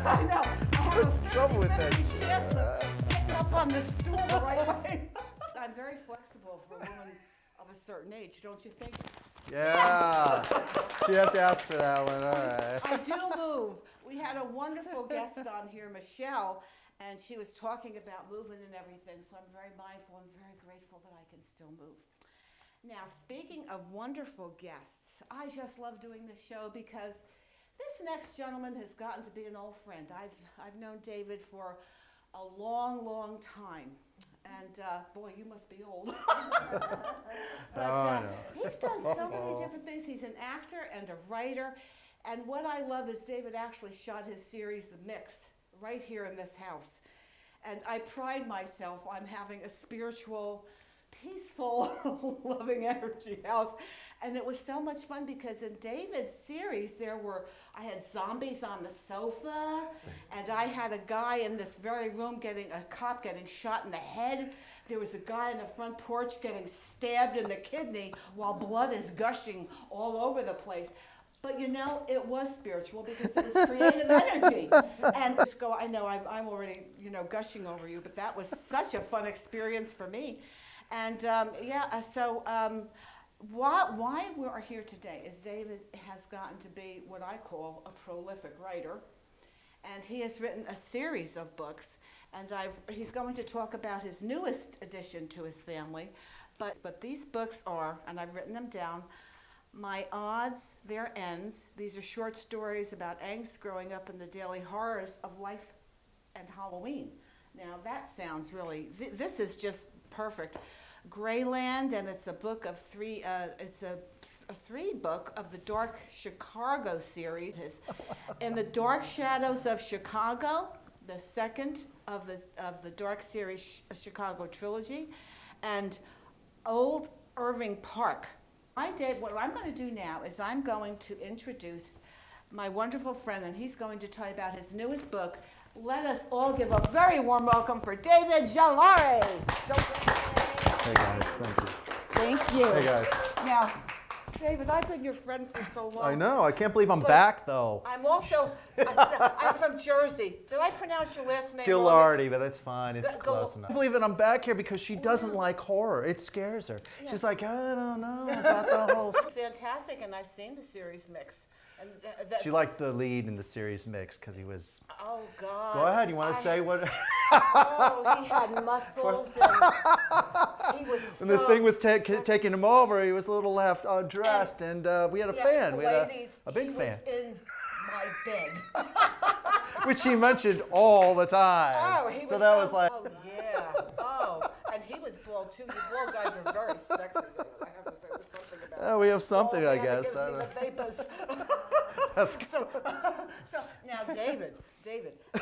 I know. I have What's the trouble with that? chance of getting up on the stool the right way. I'm very flexible for a woman of a certain age, don't you think? Yeah. She has to ask for that one. All right. I do move. We had a wonderful guest on here, Michelle, and she was talking about moving and everything, so I'm very mindful and very grateful that I can still move. Now, speaking of wonderful guests, I just love doing this show because this next gentleman has gotten to be an old friend. I've known David for a long, long time. And boy, you must be old. But he's done so many different things. He's an actor and a writer. And what I love is David actually shot his series, The Mix, right here in this house. And I pride myself on having a spiritual, peaceful, loving energy house. And it was so much fun because in David's series, I had zombies on the sofa, and I had a guy in this very room a cop getting shot in the head. There was a guy on the front porch getting stabbed in the kidney while blood is gushing all over the place. But you know, it was spiritual because it was creative energy. And I know I'm already, gushing over you, but that was such a fun experience for me. And why we are here today is David has gotten to be what I call a prolific writer, and he has written a series of books, and he's going to talk about his newest addition to his family, but these books are, and I've written them down, My Odds, Their Ends. These are short stories about angst growing up in the daily horrors of life and Halloween. Now that sounds really, this is just perfect. Grayland, and it's a book of three. It's a three-book of the Dark Chicago series. In the Dark Shadows of Chicago, the second of the Dark series Chicago trilogy, and Old Irving Park. What I'm going to do now is I'm going to introduce my wonderful friend, and he's going to tell you about his newest book. Let us all give a very warm welcome for David Ghilardi. Hey guys, thank you. Thank you. Hey guys. Now, David, I've been your friend for so long. I know. I can't believe I'm back though. I'm from Jersey. Did I pronounce your last name Ghilardi, but that's fine. It's close enough. I believe that I'm back here because she doesn't like horror. It scares her. Yeah. She's like, I don't know about the whole. Fantastic, and I've seen the series Mix. And she liked the lead in the series Mix because he was. Oh God. Go ahead. You want to say what? Oh, he had muscles, and he was. When this thing was taking him over, he was a little left undressed, and we had a fan. We had a big fan. He was in my bed. Which he mentioned all the time. Oh, he was. So that was like. Oh yeah. Oh, and he was bald too. You bald guys are very sexy. I have to say, there's something about. Oh, we have something, I guess. Gives me the vapors. That's so now, David.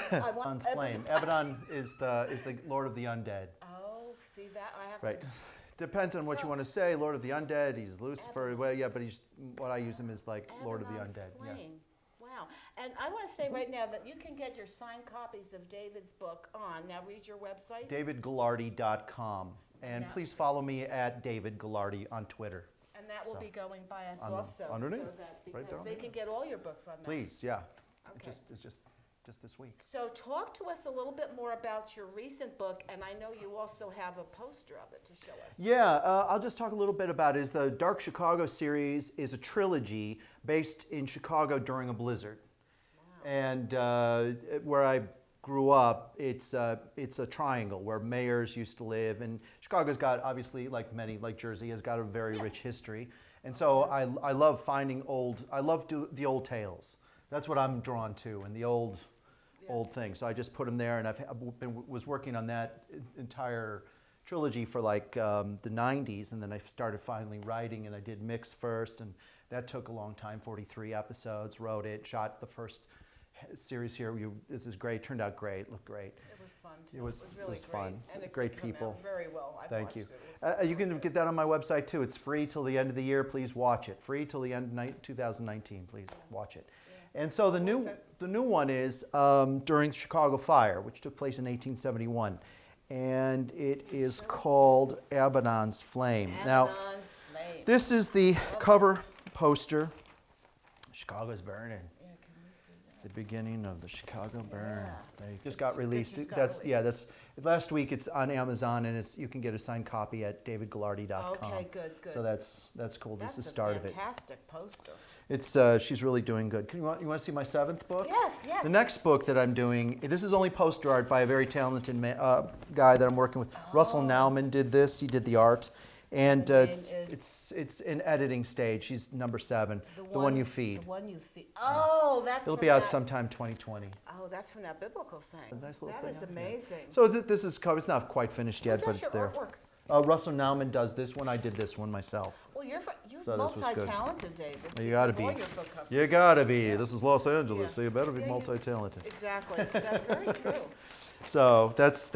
Abaddon's flame. Abaddon is the Lord of the Undead. Oh, see that? I have right. to. Depends on what you want to say. Lord of the Undead. He's Lucifer. Well, yeah, but what I use him is like Lord of the Undead. Flame. Yeah. Wow. And I want to say right now that you can get your signed copies of David's book on. Now read your website. DavidGhilardi.com. And please follow me at David Ghilardi on Twitter. And that will be going by us also. Underneath. So that because right they can get all your books on that. Please, yeah. Okay. It's just this week. So talk to us a little bit more about your recent book, and I know you also have a poster of it to show us. Yeah, I'll just talk a little bit about it. The Dark Chicago series is a trilogy based in Chicago during a blizzard. Wow. And where I grew up, it's a triangle where mayors used to live, and Chicago's got, obviously, like Jersey, has got a very rich history. And so I love finding the old tales. That's what I'm drawn to, and the old things. So I just put them there, and was working on that entire trilogy for like the 90s, and then I started finally writing, and I did Mix first, and that took a long time, 43 episodes, wrote it, shot the first series here. This is great, turned out great, looked great. It was fun too. It was really fun. And it great did come people. out very well. Thank you. You can get that on my website too. It's free till the end of the year. Please watch it. Free till the end of 2019. Please watch it. And so the new one is during the Chicago Fire, which took place in 1871. and it is called Abaddon's Flame. Now, Abaddon's Flame. this is the cover poster. Chicago's burning. Yeah, can we see that? It's the beginning of the Chicago burn. Yeah. They just got released. just got That's released. yeah. That's last week. It's on Amazon, and you can get a signed copy at davidghilardi.com. Okay, good. So that's cool. This is the That's start a of it. fantastic poster. It's she's really doing good. You want to see my 7th book? Yes, yes. The next book that I'm doing, this is only poster art by a very talented guy that I'm working with. Russell Nauman did this. He did the art, and The name it's in editing stage. He's number 7, the one you feed. The one you feed. Oh, that's. It'll from be out that- sometime 2020. Oh, that's from that biblical thing. A nice little That thing is out there. amazing. So this is covered. It's not quite finished yet, Who but does it's your there. artwork? Russell Nauman does this one. I did this one myself. Well, you're So this was good. multi-talented, David. You gotta because be. all your book covers- You gotta be. This is Los Angeles, Yeah. so you better be Yeah, you- multi-talented. Exactly. That's very true. So that's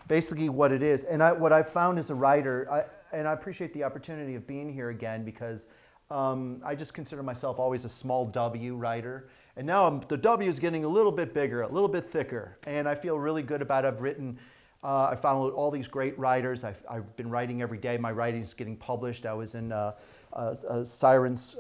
basically what it is. And what I've found as a writer, and I appreciate the opportunity of being here again because I just consider myself always a small W writer. And now the W is getting a little bit bigger, a little bit thicker. And I feel really good about it. I've written, I followed all these great writers. I've been writing every day. My writing is getting published. I was in Siren's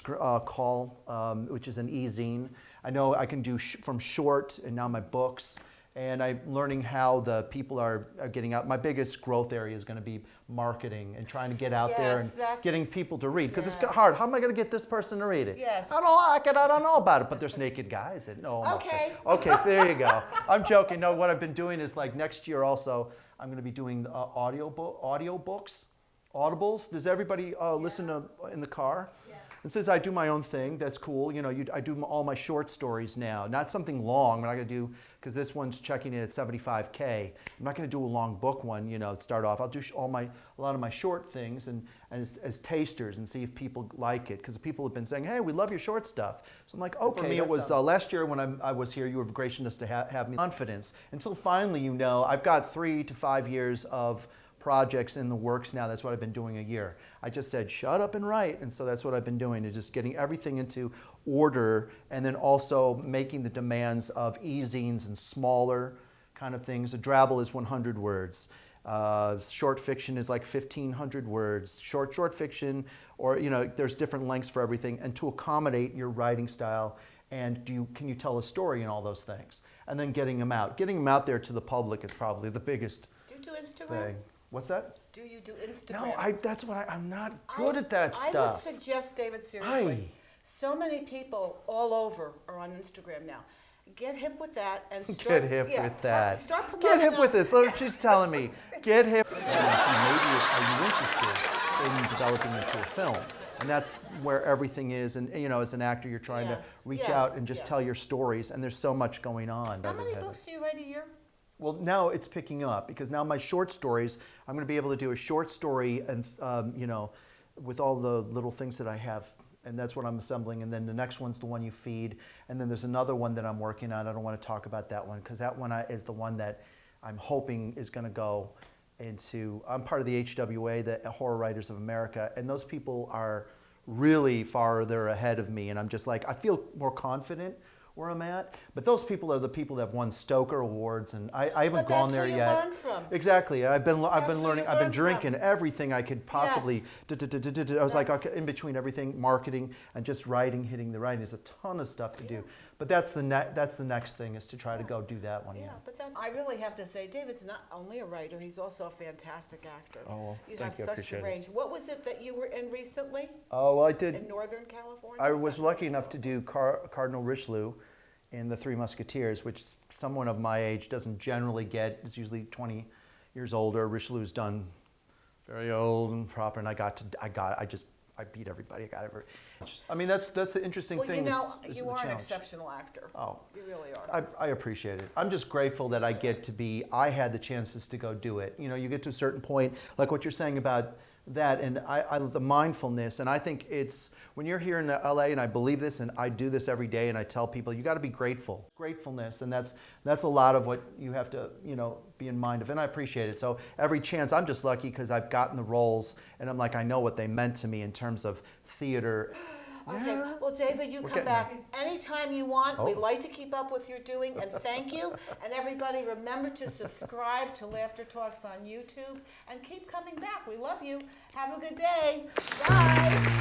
Call, which is an e-zine. I know I can do from short and now my books. And I'm learning how the people are getting out. My biggest growth area is going to be marketing and trying to get out there Yes, and that's- getting people to read. Because yes. it's hard. How am I going to get this person to read it? Yes. I don't like it. I don't know about it. But there's naked guys that know. almost Okay. it. Okay, so there you go. I'm joking. No, what I've been doing is like next year also, I'm going to be doing audio books, audibles. Does everybody listen to in the car? And since I do my own thing, that's cool. You know, I do all my short stories now. Not something long. I'm not going to do, because this one's checking in at 75K. I'm not going to do a long book one, you know, to start off. I'll do a lot of my short things and as tasters and see if people like it. Because people have been saying, hey, we love your short stuff. So I'm like, okay. For me, it was last year when I was here, you were gracious enough to have me confidence. Until finally, you know, I've got 3 to 5 years of projects in the works now. That's what I've been doing a year. I just said, shut up and write. And so that's what I've been doing, is just getting everything into order and then also making the demands of e-zines and smaller kind of things. A drabble is 100 words. Short fiction is like 1,500 words. Short fiction, or, you know, there's different lengths for everything. And to accommodate your writing style, and can you tell a story in all those things? And then getting them out. Getting them out there to the public is probably the biggest Do you do Instagram? thing. What's that? Do you do Instagram? No, that's what I'm not good at that I stuff. would suggest, David, seriously. So many people all over are on Instagram now. Get hip with that and start. Get hip with that. Start promoting. Get hip with them. it. Look, she's telling me. Get hip. Maybe are you interested in developing into a film? And that's where everything is. And you know, as an actor, you're trying to Yes, reach yes, out and just yes. tell your stories. And there's so much going on. How many books do you write a year? Well, now it's picking up because now my short stories, I'm going to be able to do a short story and, you know, with all the little things that I have. And that's what I'm assembling. And then the next one's the one you feed. And then there's another one that I'm working on. I don't want to talk about that one because that one is the one that I'm hoping is going to go into, I'm part of the HWA, the Horror Writers of America. And those people are really farther ahead of me. And I'm just like, I feel more confident where I'm at, but those people are the people that have won Stoker Awards, and I haven't gone there yet. That's where you learn from. Exactly. I've been where learning. you I've been learn drinking from. everything I could possibly. Yes. I was like, That's- okay, in between everything, marketing and just writing, hitting the writing. There's a ton of stuff to do, but that's the next thing, is to try to go do that one. Yeah, but I really have to say, David's not only a writer, he's also a fantastic actor. Oh, well, You thank have you, I such appreciate a it. range. What was it that you were in recently Oh, well, I did. in Northern California? I Is was that- lucky enough to do Cardinal Richelieu in The Three Musketeers, which someone of my age doesn't generally get. It's usually 20 years older. Richelieu's done very old and proper, and I beat everybody. I got every. I mean, that's the interesting Well, thing. you know, is you the are an challenge. exceptional actor. Oh. You really are. I appreciate it. I'm just grateful that I had the chances to go do it. You know, you get to a certain point, like what you're saying about that, and the mindfulness, and I think it's, when you're here in LA, and I believe this, and I do this every day, and I tell people, you got to be grateful. Gratefulness, and that's a lot of what you have to, you know, be in mind of, and I appreciate it. So every chance, I'm just lucky because I've gotten the roles, and I'm like, I know what they meant to me in terms of theater. Okay, Yeah. well, David, you We're come getting there. back anytime you want. We Oh. like to keep up with your doing, and thank you. And everybody, remember to subscribe to Laughter Talks on YouTube, and keep coming back. We love you. Have a good day. Bye.